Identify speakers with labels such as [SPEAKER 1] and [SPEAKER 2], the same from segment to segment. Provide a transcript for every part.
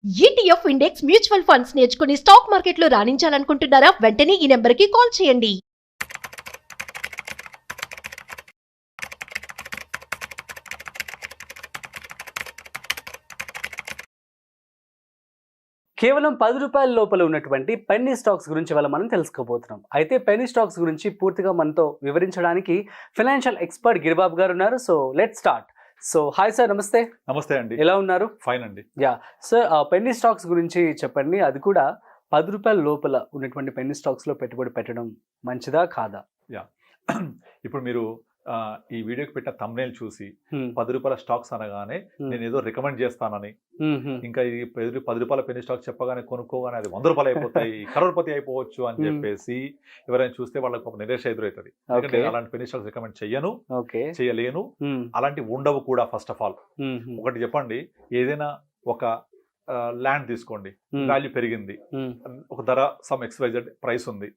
[SPEAKER 1] ETF index mutual funds నేర్చుకుని stock మార్కెట్లో రాణించాలనుకుంటున్నారా? వెంటనే ఈ నెంబర్కి కాల్ చేయండి.
[SPEAKER 2] కేవలం ₹10 లోపల ఉన్నటువంటి పెన్నీ స్టాక్స్ గురించి ఇవాళ మనం తెలుసుకోబోతున్నాం. అయితే పెన్నీ స్టాక్స్ గురించి పూర్తిగా మనతో వివరించడానికి ఫైనాన్షియల్ ఎక్స్పర్ట్ గిరిబాబు గారు ఉన్నారు. So let start. So hi sir, నమస్తే.
[SPEAKER 3] నమస్తే అండి.
[SPEAKER 2] ఎలా ఉన్నారు?
[SPEAKER 3] ఫైన్ అండి.
[SPEAKER 2] సార్, పెన్నీ స్టాక్స్ గురించి చెప్పండి. అది కూడా ₹10 లోపల ఉన్నటువంటి పెన్నీ స్టాక్స్ లో పెట్టుబడి పెట్టడం మంచిదా కాదా?
[SPEAKER 3] ఇప్పుడు మీరు ఈ వీడియోకి పెట్టిన thumbnail చూసి ₹10 స్టాక్స్ అనగానే నేను ఏదో రికమెండ్ చేస్తానని, ఇంకా ఈ ₹10 పెన్నీ స్టాక్స్ చెప్పగానే కొనుక్కోగానే అది ₹100 అయిపోతాయి, కరోడ్పతి అయిపోవచ్చు అని చెప్పేసి ఎవరైనా చూస్తే వాళ్ళకి ఒక నిరాశ ఎదురవుతుంది. ఎందుకంటే అలాంటి పెన్నీ స్టాక్స్ రికమెండ్ చెయ్యను, చేయలేను, అలాంటి ఉండవు కూడా. ఫస్ట్ ఆఫ్ ఆల్ ఒకటి చెప్పండి, ఏదైనా ఒక ల్యాండ్ తీసుకోండి, వాల్యూ పెరిగింది, ఒక ధర సమ్ XYZ ప్రైస్ ఉంది,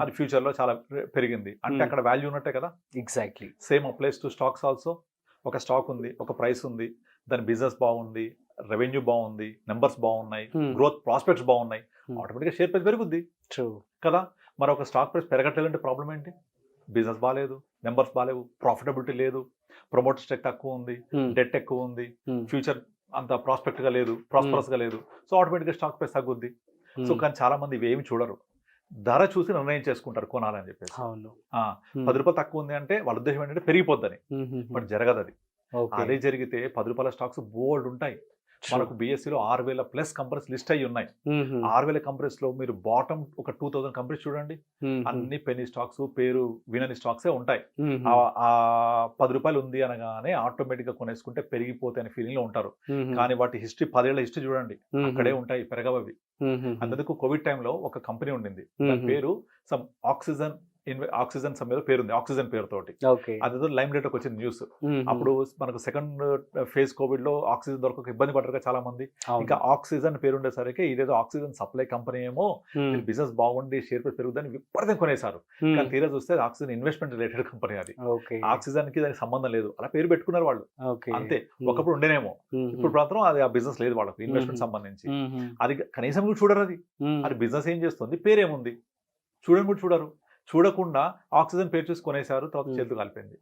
[SPEAKER 3] అది ఫ్యూచర్ లో చాలా పెరిగింది అంటే అక్కడ వాల్యూ ఉన్నట్టే కదా.
[SPEAKER 2] Exactly
[SPEAKER 3] same applies to stocks also. ఒక స్టాక్ ఉంది, ఒక ప్రైస్ ఉంది, దాని బిజినెస్ బాగుంది, రెవెన్యూ బాగుంది, నెంబర్స్ బాగున్నాయి, గ్రోత్ ప్రాస్పెక్ట్స్ బాగున్నాయి, ఆటోమేటిక్గా షేర్ ప్రైస్ పెరుగుద్ది కదా. మరి ఒక స్టాక్ ప్రైస్ పెరగట్లేదంటే ప్రాబ్లం ఏంటి? బిజినెస్ బాగాలేదు, నెంబర్స్ బాగాలేవు, ప్రాఫిటబిలిటీ లేదు, ప్రమోటర్ స్టెక్ తక్కువ ఉంది, డెట్ ఎక్కువ ఉంది, ఫ్యూచర్ అంత ప్రాస్పెక్ట్ గా లేదు, ప్రాస్పరస్ గా లేదు. సో ఆటోమేటిక్గా స్టాక్ ప్రైస్ తగ్గుద్ది. సో కానీ చాలా మంది ఇవి ఏమి చూడరు, ధర చూసి నిర్ణయం చేసుకుంటారు కొనాలని చెప్పేసి. ₹10 తక్కువ ఉంది అంటే వాళ్ళ ఉద్దేశం ఏంటంటే పెరిగిపోద్దని, బట్ జరగదు అది. అదే జరిగితే ₹10 స్టాక్స్ బోల్డ్ ఉంటాయి. మనకు BSEలో 6,000+ కంపెనీస్ లిస్ట్ అయ్యి ఉన్నాయి. 6,000 కంపెనీస్ లో మీరు బాటమ్ ఒక 2,000 కంపెనీస్ చూడండి, అన్ని పెన్నీ స్టాక్స్, పేరు వినని స్టాక్సే ఉంటాయి. ఆ ₹10 ఉంది అనగానే ఆటోమేటిక్ గా కొనేసుకుంటే పెరిగిపోతే అనే ఫీలింగ్ లో ఉంటారు. కానీ వాటి హిస్టరీ 10 ఏళ్ల హిస్టరీ చూడండి, అక్కడే ఉంటాయి, పెరగవవి. అందుకు కోవిడ్ టైంలో ఒక కంపెనీ ఉండింది, దాని పేరు సమ్ ఆక్సిజన్ సమ్ ఏదో పేరుంది, ఆక్సిజన్ పేరుతోటి. అదేదో లైమ్ లైట్ లోకి వచ్చింది న్యూస్. అప్పుడు మనకు సెకండ్ ఫేజ్ కోవిడ్ లో ఆక్సిజన్ దొరకక ఇబ్బంది పడ్డారు చాలా మంది. ఇంకా ఆక్సిజన్ పేరు ఉండేసరికి ఇదేదో ఆక్సిజన్ సప్లై కంపెనీ ఏమో, బిజినెస్ బాగుండి షేర్ ప్రైస్ పెరుగుదని విపరీతం కొనేశారు. కానీ తీరా చూస్తే ఆక్సిజన్ ఇన్వెస్ట్మెంట్ రిలేటెడ్ కంపెనీ అది. ఆక్సిజన్ కి దానికి సంబంధం లేదు, అలా పేరు పెట్టుకున్నారు వాళ్ళు అంతే. ఒకప్పుడు ఉండేనేమో, ఇప్పుడు మాత్రం అది ఆ బిజినెస్ లేదు వాళ్ళకు, ఇన్వెస్ట్మెంట్ సంబంధించి. అది కనీసం కూడా చూడరు. అది బిజినెస్ ఏం చేస్తుంది, పేరేముంది చూడని కూడా చూడరు. చూడకుండా ఆక్సిజన్ పేరు చూసి కొనేశారు, తర్వాత చేతులు కాలిపోయింది.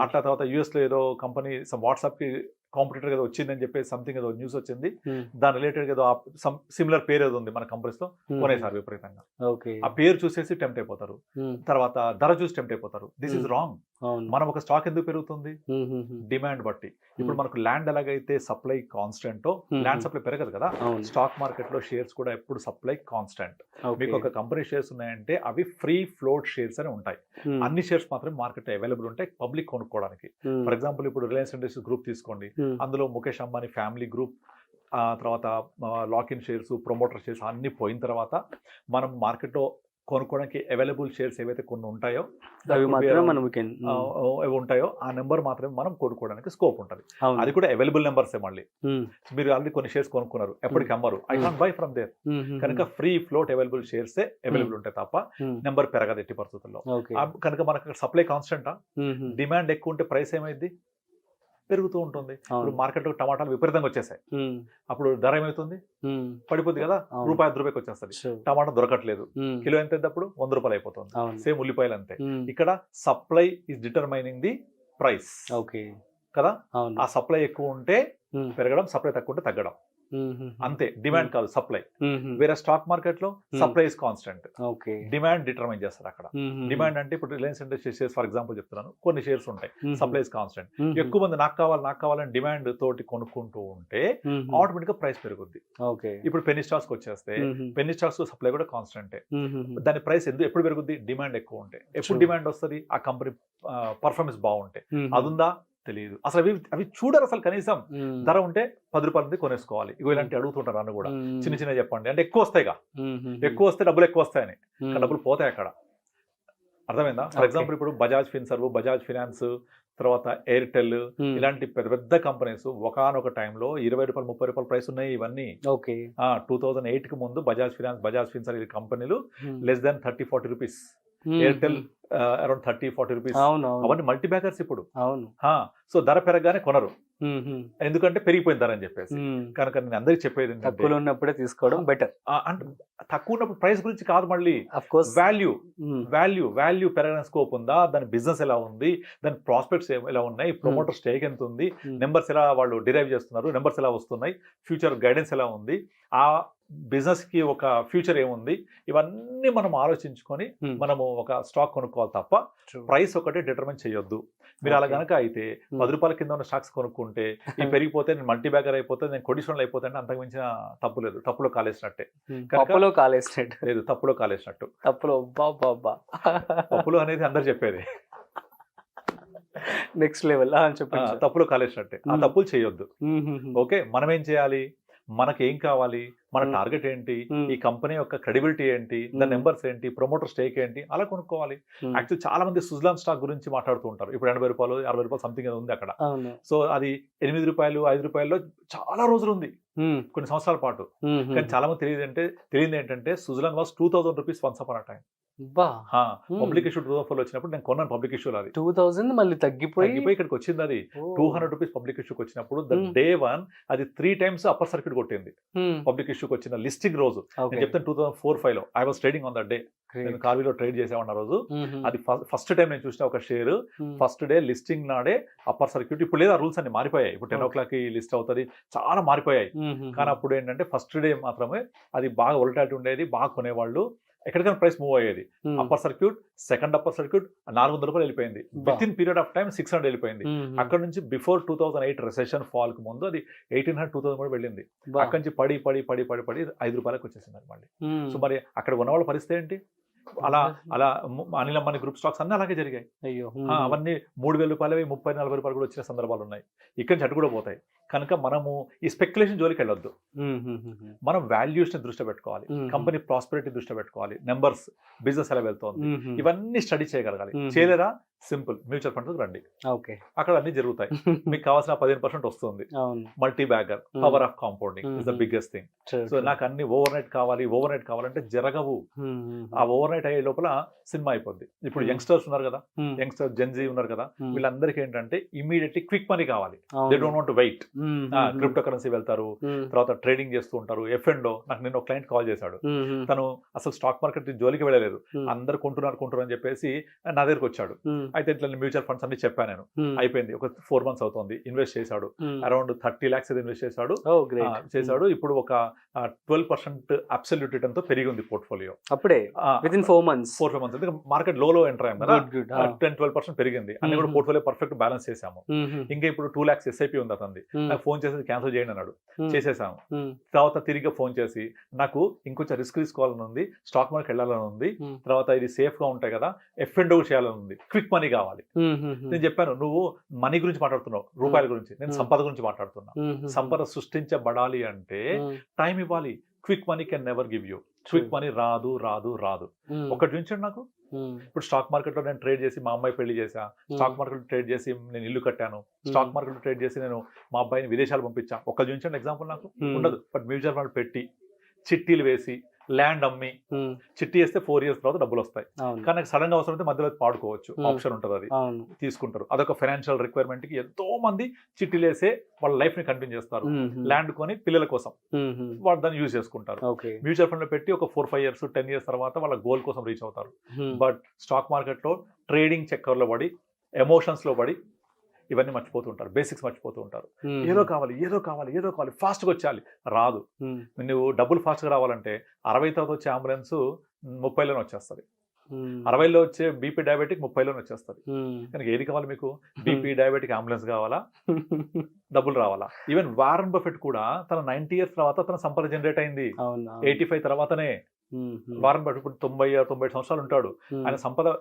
[SPEAKER 3] అట్లా తర్వాత US లో ఏదో కంపెనీ వాట్సాప్ కి కాంపిటీటర్ ఏదో వచ్చిందని చెప్పేసి సంథింగ్ ఏదో న్యూస్ వచ్చింది, దాని రిలేటెడ్ ఏదో సిమిలర్ పేరు ఏదో ఉంది మన కంపెనీస్ లో, కొనేసారు విపరీతంగా. ఆ పేరు చూసేసి టెంప్ట్ అయిపోతారు, తర్వాత ధర చూసి టెంప్ట్ అయిపోతారు. This is wrong. మనం ఒక స్టాక్ ఎందుకు పెరుగుతుంది? డిమాండ్ బట్టి. ఇప్పుడు మనకు ల్యాండ్ ఎలాగైతే సప్లై కాన్స్టెంట్, ల్యాండ్ సప్లై పెరగదు కదా, స్టాక్ మార్కెట్ లో షేర్స్ కూడా ఎప్పుడు సప్లై కాన్స్టెంట్. మీకు ఒక కంపెనీ షేర్స్ ఉన్నాయంటే అవి ఫ్రీ ఫ్లోట్ షేర్స్ అని ఉంటాయి. అన్ని షేర్స్ మాత్రం మార్కెట్ అవైలబుల్ ఉంటాయి పబ్లిక్ కొనుక్కోవడానికి. ఫర్ ఎగ్జాంపుల్ ఇప్పుడు రిలయన్స్ ఇండస్ట్రీస్ గ్రూప్ తీసుకోండి, అందులో ముఖేష్ అంబానీ ఫ్యామిలీ గ్రూప్, తర్వాత లాక్-ఇన్ షేర్స్, ప్రమోటర్ షేర్స్ అన్ని పోయిన తర్వాత మనం మార్కెట్లో కొనుక్కోవడానికి అవైలబుల్ షేర్స్ ఏవైతే కొన్ని ఉంటాయో అవి ఉంటాయో ఆ నెంబర్ మాత్రమే మనం కొనుక్కోవడానికి స్కోప్ ఉంటుంది. అది కూడా అవైలబుల్ నెంబర్సే. మళ్ళీ మీరు ఆల్రెడీ కొన్ని షేర్స్ కొనుక్కున్నారు, ఎప్పటికి అమ్మరు, I can't buy from there. కనుక ఫ్రీ ఫ్లోట్ అవైలబుల్ షేర్సే అవైలబుల్ ఉంటాయి తప్ప నెంబర్ పెరగదు ఎట్టి పరిస్థితుల్లో. కనుక మనకు సప్లై కాన్స్టెంటా, డిమాండ్ ఎక్కువ ఉంటే ప్రైస్ ఏమైంది, పెరుగుతూ ఉంటుంది. ఇప్పుడు మార్కెట్ లో టమాటాలు విపరీతంగా వచ్చేసాయి, అప్పుడు ధర ఏమవుతుంది, పడిపోద్ది కదా, ₹1 వచ్చేస్తుంది. టమాటా దొరకట్లేదు, కిలో ఎంత అప్పుడు ₹100 అయిపోతుంది. సేమ్ ఉల్లిపాయలు అంతే. ఇక్కడ supply is determining the price కదా. ఆ సప్లై ఎక్కువ ఉంటే పెరగడం, సప్లై తక్కువ ఉంటే తగ్గడం, అంతే. డిమాండ్ కాదు, సప్లై. వేరే స్టాక్ మార్కెట్ లో supply is constant, demand determine చేస్తారు అక్కడ. డిమాండ్ అంటే ఇప్పుడు Reliance industries shares for example చెప్తున్నాను, కొన్ని షేర్స్ ఉంటాయి, సప్లై ఇస్ కాన్స్టెంట్. ఎక్కువ మంది నాకు కావాలని డిమాండ్ తోటి కొనుక్కుంటూ ఉంటే ఆటోమేటిక్ గా ప్రైస్ పెరుగుద్ది. ఇప్పుడు పెన్నీ స్టాక్స్ వచ్చేస్తే పెన్నీ స్టాక్స్ సప్లై కూడా కాన్స్టెంటే, దాని ప్రైస్ ఎప్పుడు పెరుగుద్ది, డిమాండ్ ఎక్కువ ఉంటే. ఎప్పుడు డిమాండ్ వస్తుంది, ఆ కంపెనీ పర్ఫార్మెన్స్ బాగుంటే. అదుందా తెలియదు అసలు, అవి చూడరు అసలు. కనీసం ధర ఉంటే ₹10 కొనేసుకోవాలి. ఇలాంటి అడుగుతుంటారు నన్ను కూడా, చిన్న చిన్న చెప్పండి అంటే ఎక్కువ వస్తాయిగా, ఎక్కువ వస్తే డబ్బులు ఎక్కువ వస్తాయని. డబ్బులు పోతాయి అక్కడ, అర్థమైందా? ఫర్ ఎగ్జాంపుల్ ఇప్పుడు బజాజ్ ఫిన్సర్వ్, బజాజ్ ఫినాన్స్, తర్వాత ఎయిర్టెల్, ఇలాంటి పెద్ద పెద్ద కంపెనీస్ ఒకనొక టైంలో ₹20, ₹30 ప్రైస్ ఉన్నాయి. ఇవన్నీ 2008 కి ముందు బజాజ్ ఫినాన్స్, బజాజ్ ఫిన్సర్వ్ కంపెనీలు less than ₹30-40. Airtel around 30-40 rupees.
[SPEAKER 2] అవును
[SPEAKER 3] అవన్నీ మల్టీ బ్యాగర్స్ ఇప్పుడు.
[SPEAKER 2] అవును.
[SPEAKER 3] సో ధర పెరగగానే కొనరు, ఎందుకంటే పెరిగిపోయిన ధర అని చెప్పేసి. కనుక నేను అందరికి చెప్పేది ఏంటంటే
[SPEAKER 2] తక్కువలో ఉన్నప్పుడే తీసుకోవడం బెటర్.
[SPEAKER 3] అంటే తక్కువ ఉన్నప్పుడు ప్రైస్ గురించి కాదు, మళ్ళీ
[SPEAKER 2] ఆఫ్ కోర్స్
[SPEAKER 3] వాల్యూ వాల్యూ పెరగడానికి స్కోప్ ఉందా, దాని బిజినెస్ ఎలా ఉంది, దాని ప్రాస్పెక్ట్స్ ఎలా ఉన్నాయి, ప్రమోటర్ స్టేక్ ఎంత ఉంది, నెంబర్స్ ఎలా వాళ్ళు డిరైవ్ చేస్తున్నారు, నెంబర్స్ ఎలా వస్తున్నాయి, ఫ్యూచర్ గైడెన్స్ ఎలా ఉంది, ఆ బిజినెస్ కి ఒక ఫ్యూచర్ ఏముంది, ఇవన్నీ మనం ఆలోచించుకొని మనము ఒక స్టాక్ కొనుక్కోవాలి తప్ప ప్రైస్ ఒకటే డిటర్మైన్ చేయొద్దు. మీరు అలా కనుక అయితే 10 రూపాయల కింద ఉన్న స్టాక్స్ కొనుక్కుంటే ఈ పెరిగిపోతే నేను మల్టీ బ్యాగర్ అయిపోతే, నేను కొడిషన్లు అయిపోతే అంటే అంతకు మించిన తప్పు లేదు. తప్పులో కాలేసినట్టే.
[SPEAKER 2] పప్పులో కాలేసినట్టు
[SPEAKER 3] లేదు, తప్పులో కాలేసినట్టు.
[SPEAKER 2] తప్పులో బాబా
[SPEAKER 3] తప్పులు అనేది అందరు చెప్పేది.
[SPEAKER 2] నెక్స్ట్ లెవెల్ చెప్పండి.
[SPEAKER 3] తప్పులో కాలేసినట్టే. ఆ తప్పులు చేయొద్దు. ఓకే, మనం ఏం చేయాలి, మనకి ఏం కావాలి, మన టార్గెట్ ఏంటి, ఈ కంపెనీ యొక్క క్రెడిబిలిటీ ఏంటి, దాని నెంబర్స్ ఏంటి, ప్రమోటర్ స్టేక్ ఏంటి, అలా కొనుక్కోవాలి. యాక్చువల్ చాలా మంది సుజలాన్ స్టాక్ గురించి మాట్లాడుతూ ఉంటారు. ఇప్పుడు 80 రూపాయలు 60 రూపాయలు సంథింగ్ ఉంది అక్కడ. సో అది 8 రూపాయలు 5 రూపాయల్లో చాలా రోజులు ఉంది, కొన్ని సంవత్సరాల పాటు. కానీ చాలా మంది తెలియదు ఏంటంటే Suzlon was 2000 rupees once upon a time. Public issue 2004 వచ్చినప్పుడు నేను కొన్నాను. పబ్లిక్ ఇష్యూలో అది
[SPEAKER 2] 2000 మళ్ళీ తగ్గిపోయి
[SPEAKER 3] ఇక్కడికి వచ్చింది. అది 200 రూపీస్ పబ్లిక్ ఇష్యూకి వచ్చినప్పుడు డే 1 అది 3 times అప్పర్ సర్క్యూట్ కొట్టింది. పబ్లిక్ ఇష్యూకి వచ్చిన లిస్టింగ్ రోజు నేను చెప్తాను 2004-05 లో I was trading on that day. నేను కార్వీలో ట్రేడ్ చేసేవాడిన రోజు అది ఫస్ట్ టైం నేను చూసిన ఒక షేర్. ఫస్ట్ డే లిస్టింగ్ నాడే అప్పర్ సర్క్యూట్. ఇప్పుడు లేదా రూల్స్ అన్ని మారిపోయాయి. ఇప్పుడు 10 o'clock లిస్ట్ అవుతుంది, చాలా మారిపోయాయి. కానీ అప్పుడు ఏంటంటే ఫస్ట్ డే మాత్రమే అది బాగా వొలటాలిటీ ఉండేది, బాగా కొనేవాళ్ళు. ఎక్కడికైనా ప్రైస్ మూవ్ అయ్యేది. Upper circuit, second upper circuit 400 రూపాయలు వెళ్ళిపోయింది. With in period of time 600 వెళ్ళిపోయింది. అక్కడ నుంచి బిఫోర్ 2008 రెసెషన్ ఫాల్ కు ముందు అది 1800-2000 కూడా వెళ్ళింది. అక్కడి నుంచి పడి 5 రూపాయలకు వచ్చేసింది మళ్ళీ. సో మరి అక్కడ ఉన్నవాళ్ళ పరిస్థితి ఏంటి? అలా అనిల్ అంబానీ గ్రూప్ స్టాక్స్ అన్నీ అలాగే జరిగాయి. అవన్నీ 3000 రూపాయలు 30-40 రూపాయలు కూడా వచ్చిన సందర్భాలు ఉన్నాయి. ఇక్కడి నుంచి అటు కూడా పోతాయి. కనుక మనము ఈ స్పెక్యులేషన్ జోలికి వెళ్ళొద్దు. మనం వాల్యూస్ ని దృష్టి పెట్టుకోవాలి, కంపెనీ ప్రాస్పెరిటీ దృష్టి పెట్టుకోవాలి, నెంబర్స్, బిజినెస్ ఎలా వెళ్తోంది, ఇవన్నీ స్టడీ చేయగలగాలి. చేయలేరా? సింపుల్, మ్యూచువల్ ఫండ్స్ రండి, అక్కడ అన్ని జరుగుతాయి. మీకు కావాల్సిన 15% వస్తుంది. Multi bagger, power of compounding is the biggest thing. So నాకు అన్ని ఓవర్ నైట్ కావాలంటే జరగవు. ఆ ఓవర్ నైట్ అయ్యే లోపల సినిమా అయిపోద్ది. ఇప్పుడు యంగ్స్టర్స్ ఉన్నారు కదా, యంగ్స్టర్స్ జెన్జీ ఉన్నారు కదా, వీళ్ళందరికీ ఏంటంటే ఇమీడియట్లీ క్విక్ మనీ కావాలి. They don't want to wait. Crypto currency వెళ్తారు, తర్వాత ట్రేడింగ్ చేస్తూ ఉంటారు. F&O నాకు నిన్న ఒక క్లయింట్ కాల్ చేశాడు. తను అసలు స్టాక్ మార్కెట్ జోలికి వెళ్ళలేదు, అందరు కొంటున్నారు అని చెప్పేసి నా దగ్గరకు వచ్చాడు. అయితే ఇట్లా మ్యూచువల్ ఫండ్స్ అన్ని చెప్పాను నేను. అయిపోయింది, ఒక 4 months అవుతుంది. ఇన్వెస్ట్ చేశాడు, అరౌండ్ 30 lakhs ఇన్వెస్ట్ చేశాడు. ఇప్పుడు ఒక 12% అబ్సల్యూట్ రిటర్న్ తో పెరిగి ఉంది పోర్ట్ఫోలియో.
[SPEAKER 2] అప్పుడే వితిన్ 4 months
[SPEAKER 3] మార్కెట్ లో ఎంటర్ అయ్యాం కదా, 10-12% పెరిగింది. అన్ని కూడా పోర్ట్ఫోలియో పర్ఫెక్ట్ బ్యాలెన్స్ చేసాము. ఇంకా ఇప్పుడు 2 lakhs SIP ఉంది అతనిది. నాకు ఫోన్ చేసి క్యాన్సిల్ చేయండి అన్నాడు, చేసేసాము. తర్వాత తిరిగి ఫోన్ చేసి నాకు ఇంకొంచెం రిస్క్ తీసుకోవాలని ఉంది, స్టాక్ మార్కెట్ వెళ్ళాలని ఉంది, తర్వాత ఇది సేఫ్ గా ఉంటాయి కదా, F&O చేయాలని ఉంది, క్విక్ మనీ కావాలి. నేను చెప్పాను, నువ్వు మనీ గురించి మాట్లాడుతున్నావు, రూపాయల గురించి, నేను సంపద గురించి మాట్లాడుతున్నా. సంపద సృష్టించబడాలి అంటే టైం ఇవ్వాలి. Quick money can never give you. Quick money రాదు. ఒకటి చూపించండి నాకు. ఇప్పుడు స్టాక్ మార్కెట్ లో నేను ట్రేడ్ చేసి మా అమ్మాయి పెళ్లి చేశా, స్టాక్ మార్కెట్ లో ట్రేడ్ చేసి నేను ఇల్లు కట్టాను, స్టాక్ మార్కెట్ లో ట్రేడ్ చేసి నేను మా అబ్బాయిని విదేశాలు పంపించా. ఒక చూపించండి ఎగ్జాంపుల్ నాకు. ఉండదు. బట్ మ్యూచువల్ ఫండ్ పెట్టి చిట్టీలు వేసి ల్యాండ్ అమ్మి చిట్టి వేస్తే 4 years తర్వాత డబ్బులు వస్తాయి. కానీ సడన్ గా అవసరం అయితే మధ్యలో పాడుకోవచ్చు, ఆప్షన్ ఉంటుంది, అది తీసుకుంటారు. అదొక ఫైనాన్షియల్ రిక్వైర్మెంట్ కి ఎంతో మంది చిట్టీలు వేసే వాళ్ళ లైఫ్ ని కంటిన్యూ చేస్తారు. ల్యాండ్ కొని పిల్లల కోసం వాళ్ళు దాన్ని యూజ్ చేసుకుంటారు. మ్యూచువల్ ఫండ్ లో పెట్టి ఒక 4-5 years 10 years తర్వాత వాళ్ళ గోల్ కోసం రీచ్ అవుతారు. బట్ స్టాక్ మార్కెట్ లో ట్రేడింగ్ చక్కర్లో పడి, ఎమోషన్స్ లో పడి ఇవన్నీ మర్చిపోతుంటారు, బేసిక్స్ మర్చిపోతుంటారు. ఏదో కావాలి ఫాస్ట్గా వచ్చేయాలి. రాదు. నువ్వు డబ్బులు ఫాస్ట్గా రావాలంటే 60 తర్వాత వచ్చే అంబులెన్స్ 30లోనే వచ్చేస్తుంది. 60లో వచ్చే బీపీ డయాబెటిక్ 30లోనే వచ్చేస్తుంది. కనుక ఏది కావాలి మీకు? బీపీ డయాబెటిక్ అంబులెన్స్ కావాలా, డబ్బులు రావాలా? ఈవెన్ వారన్ బఫెట్ కూడా తన 90 years తర్వాత తన సంపద జనరేట్ అయింది. 85 తర్వాతనే. వారన్ బఫెట్ ఇప్పుడు 90-95 సంవత్సరాలు ఉంటాడు. ఆయన సంపద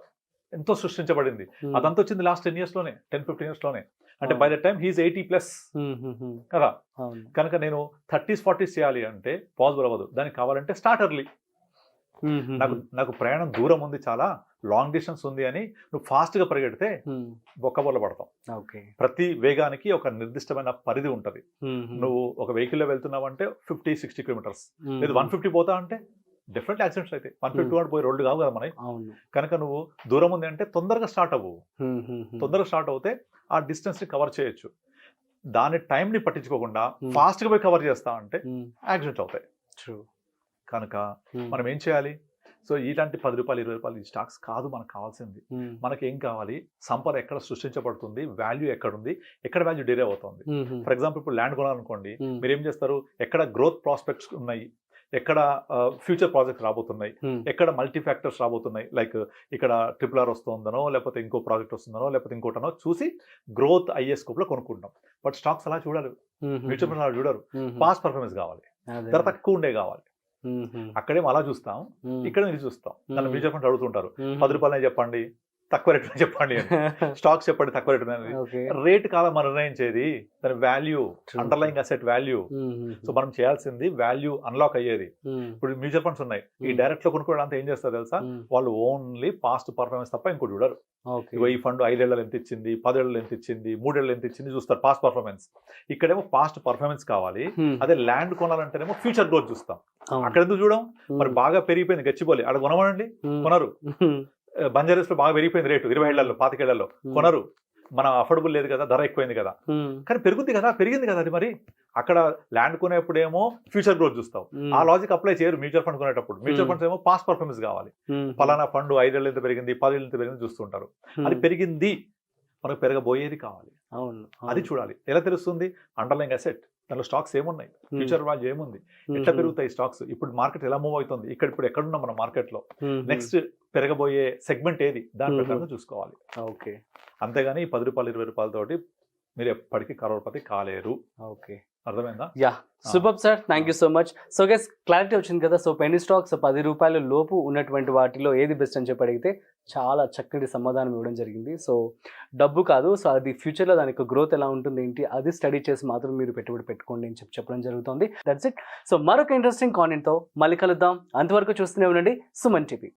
[SPEAKER 3] ఎంతో సృష్టించబడింది. అదంతా వచ్చింది లాస్ట్ 10 years లోనే, 10-15 years లోనే. అంటే బై ద టైమ్ హీఈస్ 80+ కదా. కనుక నేను 30s-40s చేయాలి అంటే పాసిబుల్ అవ్వదు. దానికి కావాలంటే స్టార్ట్ ఎర్లీ. నాకు ప్రయాణం దూరం ఉంది, చాలా లాంగ్ డిస్టెన్స్ ఉంది అని నువ్వు ఫాస్ట్ గా పరిగెడితే బొక్కబొల్ల పడతావు. ప్రతి వేగానికి ఒక నిర్దిష్టమైన పరిధి ఉంటది. నువ్వు ఒక వెహికల్లో వెళ్తున్నావు అంటే 50-60 kilometers, లేదు 150 పోతా అంటే డెఫినెట్ యాక్సిడెంట్స్ అయితే 150-200 పోయి రోడ్లు కావు కదా మనకి.
[SPEAKER 2] అవును.
[SPEAKER 3] కనుక నువ్వు దూరం ఉంది అంటే తొందరగా స్టార్ట్ అవ్వు. తొందరగా స్టార్ట్ అవుతే ఆ డిస్టెన్స్ ని కవర్ చేయొచ్చు. దాని టైంని పట్టించుకోకుండా ఫాస్ట్ గా పోయి కవర్ చేస్తా అంటే యాక్సిడెంట్ అవుతాయి. కనుక మనం ఏం చేయాలి? సో ఇలాంటి 10 రూపాయలు 20 రూపాయలు ఈ స్టాక్స్ కాదు మనకు కావాల్సింది. మనకి ఏం కావాలి? సంపద ఎక్కడ సృష్టించబడుతుంది, వాల్యూ ఎక్కడ ఉంది, ఎక్కడ వాల్యూ డిరైవ్ అవుతుంది. ఫర్ ఎగ్జాంపుల్ ఇప్పుడు ల్యాండ్ కొనాలనుకోండి, మీరు ఏం చేస్తారు? ఎక్కడ గ్రోత్ ప్రాస్పెక్ట్స్ ఉన్నాయి, ఎక్కడ ఫ్యూచర్ ప్రాజెక్ట్స్ రాబోతున్నాయి, ఎక్కడ మల్టీ ఫ్యాక్టర్స్ రాబోతున్నాయి, లైక్ ఇక్కడ RRR వస్తుందనో లేకపోతే ఇంకో ప్రాజెక్ట్ వస్తుందనో లేకపోతే ఇంకోటనో చూసి గ్రోత్ అయ్యే స్కోప్ లో కొనుక్కుంటాం. బట్ స్టాక్స్ అలా చూడాలి, మ్యూచువల్ ఫండ్స్ అలా చూడరు. పాస్ట్ పర్ఫార్మెన్స్ కావాలి, ధర తక్కువ ఉండే కావాలి. అక్కడేమో అలా చూస్తాం, ఇక్కడ ఇది చూస్తాం. నన్ను మ్యూచువల్ ఫండ్స్ అడుగుతుంటారు, 10 రూపాయలనే చెప్పండి, తక్కువ రేట్ చెప్పండి అని. స్టాక్స్ చెప్పండి తక్కువ రేట్ అనేది. రేట్ కాలం మనం నిర్ణయించేది, దాని value, underlying asset value. So మనం చేయాల్సింది వాల్యూ అన్లాక్ అయ్యేది. ఇప్పుడు మ్యూచువల్ ఫండ్స్ ఉన్నాయి, ఈ డైరెక్ట్ లో కొనుక్కోవడానికి ఏం చేస్తారు తెలుసా? వాళ్ళు ఓన్లీ పాస్ట్ పర్ఫార్మెన్స్ తప్ప ఇంకోటి చూడరు. ఈ ఫండ్ 5 ఏళ్ళు ఎంత ఇచ్చింది, 10 ఏళ్ళు ఎంత ఇచ్చింది, 3 ఏళ్ళు ఎంత ఇచ్చింది చూస్తారు, పాస్ట్ పర్ఫార్మెన్స్. ఇక్కడేమో పాస్ట్ పర్ఫార్మెన్స్ కావాలి. అదే ల్యాండ్ కొనాలంటేనేమో ఫ్యూచర్ గ్రోత్ చూస్తాం. అక్కడ ఎందుకు చూడం? మరి బాగా పెరిగిపోయింది గచ్చిబౌలి, అక్కడ కొనమనండి, కొనరు. బంజారాస్ లో బాగా పెరిగిపోయింది రేటు, 20 ఏళ్లలో 25 ఏళ్లలో, కొనరు. మన అఫోర్డబుల్ లేదు కదా, ధర ఎక్కువైంది కదా. కానీ పెరుగుద్ది కదా, పెరిగింది కదా అది. మరి అక్కడ ల్యాండ్ కొనేప్పుడేమో ఫ్యూచర్ గ్రోత్ చూస్తావు, ఆ లాజిక్ అప్లై చేయరు మ్యూచువల్ ఫండ్ కొనేటప్పుడు. మ్యూచువల్ ఫండ్స్ ఏమో పాస్ట్ పర్ఫార్మెన్స్ కావాలి. ఫలానా ఫండ్ 5 ఏళ్ళు ఎంత పెరిగింది, 10 ఏళ్ళు ఎంత పెరిగింది చూస్తుంటారు. అది పెరిగింది, మనకు పెరగబోయేది కావాలి, అది చూడాలి. ఎలా తెలుస్తుంది? అండర్లైంగ్ అసెట్, దానిలో స్టాక్స్ ఏమున్నాయి, ఫ్యూచర్ వాల్యూ ఏముంది, ఎట్లా పెరుగుతాయి స్టాక్స్, ఇప్పుడు మార్కెట్ ఎలా మూవ్ అవుతుంది, ఇప్పుడు ఎక్కడున్నాం మన మార్కెట్ లో, నెక్స్ట్ పెరగబోయే సెగ్మెంట్ ఏది, దాని ప్రకారంగా చూసుకోవాలి.
[SPEAKER 2] ఓకే.
[SPEAKER 3] అంతేగాని 10 రూపాయలు 20 రూపాయలతోటి మీరు ఎప్పటికీ కరోడ్పతి కాలేరు.
[SPEAKER 2] ఓకే,
[SPEAKER 3] అర్థమైందా?
[SPEAKER 2] Yeah, super sir, thank you so much. So guys, clarity వచ్చింది కదా. సో పెన్నీ స్టాక్స్ 10 రూపాయల లోపు ఉన్నటువంటి వాటిలో ఏది బెస్ట్ అని చెప్పి అడిగితే చాలా చక్కటి సమాధానం ఇవ్వడం జరిగింది. సో డబ్బు కాదు, సో అది ఫ్యూచర్లో దానికి గ్రోత్ ఎలా ఉంటుంది ఏంటి, అది స్టడీ చేసి మాత్రం మీరు పెట్టుబడి పెట్టుకోండి అని చెప్పడం జరుగుతుంది. That's it. సో మరొక ఇంట్రెస్టింగ్ కాంటెంట్తో మళ్ళీ కలుద్దాం. అంతవరకు చూస్తూనే ఉండండి సుమన్ టీవీ.